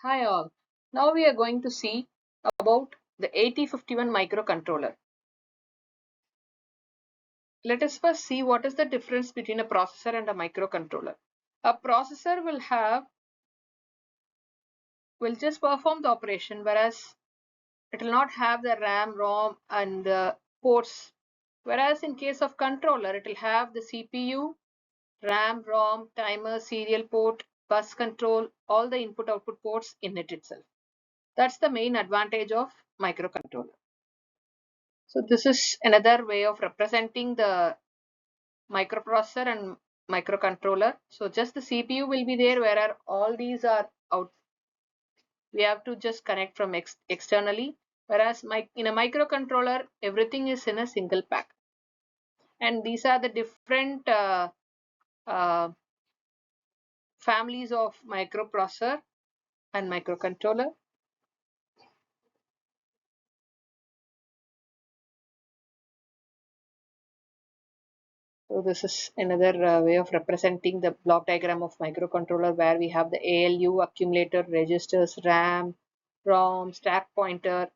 Hi all. Now we are going to see about the 8051 microcontroller. Let us first see what is the difference between a processor and a microcontroller. A processor will just perform the operation, whereas it will not have the RAM, ROM and the ports. Whereas in case of controller, it will have the CPU, RAM, ROM, timer, serial port, bus control, all the input output ports in it itself. That's the main advantage of microcontroller. So this is another way of representing the microprocessor and microcontroller. So just the CPU will be there, where all these are out. We have to just connect from externally, whereas in a microcontroller, everything is in a single pack. And these are the different uh, families of microprocessor and microcontroller. So this is another way of representing the block diagram of microcontroller, where we have the ALU, accumulator, registers, RAM, ROM, stack pointer,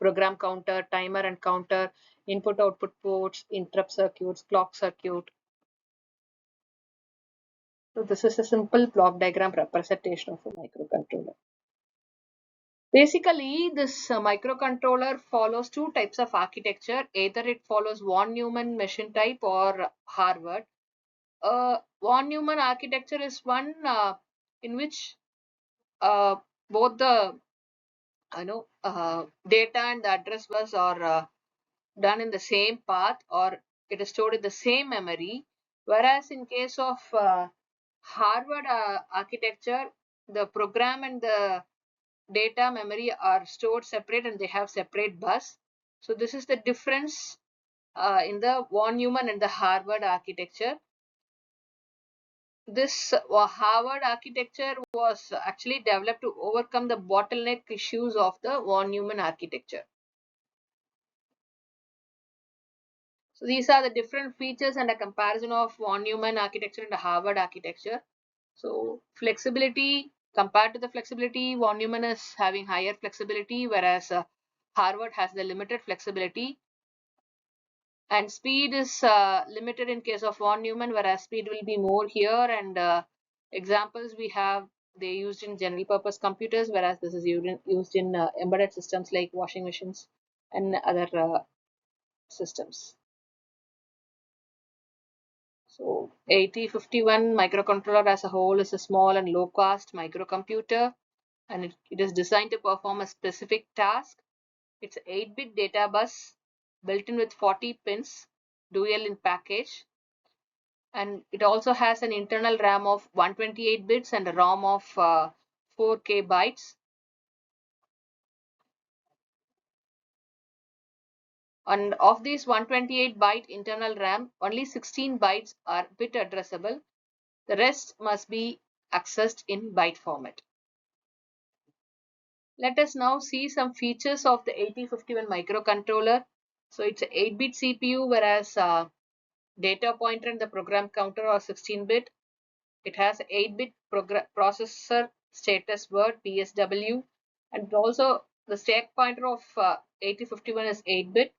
program counter, timer and counter, input output ports, interrupt circuits, clock circuit. So this is a simple block diagram representation of a microcontroller. Basically, this microcontroller follows two types of architecture. Either it follows von Neumann machine type or Harvard. Von Neumann architecture is one in which both the data and the address bus are done in the same path, or it is stored in the same memory. Whereas in case of Harvard architecture, the program and the data memory are stored separate and they have separate bus. So this is the difference in the von Neumann and the Harvard architecture. This Harvard architecture was actually developed to overcome the bottleneck issues of the von Neumann architecture. So these are the different features and a comparison of von Neumann architecture and the Harvard architecture. So flexibility, compared to the flexibility, von Neumann is having higher flexibility, whereas Harvard has the limited flexibility. And speed is limited in case of von Neumann, whereas speed will be more here. And examples we have, they used in general purpose computers, whereas this is used in embedded systems like washing machines and other systems. So 8051 microcontroller as a whole is a small and low cost microcomputer, and it is designed to perform a specific task. It's an 8-bit data bus built in with 40 pins, dual in package. And it also has an internal RAM of 128 bits and a ROM of 4K bytes. And of these 128 byte internal RAM, only 16 bytes are bit addressable. The rest must be accessed in byte format. Let us now see some features of the 8051 microcontroller. So it's an 8-bit CPU, whereas data pointer and the program counter are 16-bit. It has 8-bit processor status word PSW, and also the stack pointer of 8051 is 8-bit.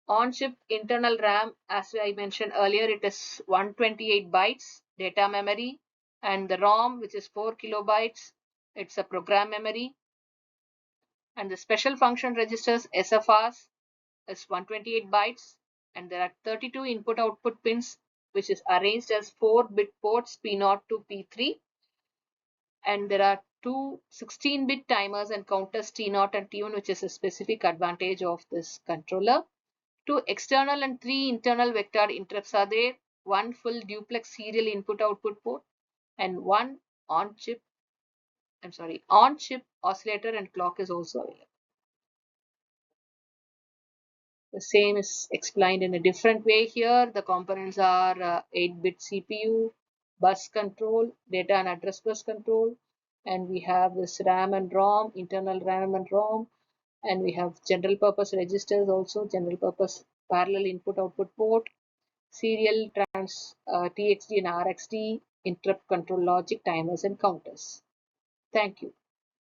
On-chip internal RAM, as I mentioned earlier, it is 128 bytes data memory, and the ROM, which is 4 kilobytes, it's a program memory. And the special function registers SFRs is 128 bytes, and there are 32 input output pins, which is arranged as 4-bit ports P0 to P3, and there are two 16-bit timers and counters T0 and T1, which is a specific advantage of this controller. Two external and three internal vector interrupts are there, one full duplex serial input output port, and one on-chip oscillator and clock is also available. The same is explained in a different way here. The components are 8-bit CPU, bus control, data and address bus control, and we have this RAM and ROM, internal RAM and ROM, and we have general purpose registers also, general purpose parallel input output port, serial TXD and RXD, interrupt control logic, timers and counters. Thank you.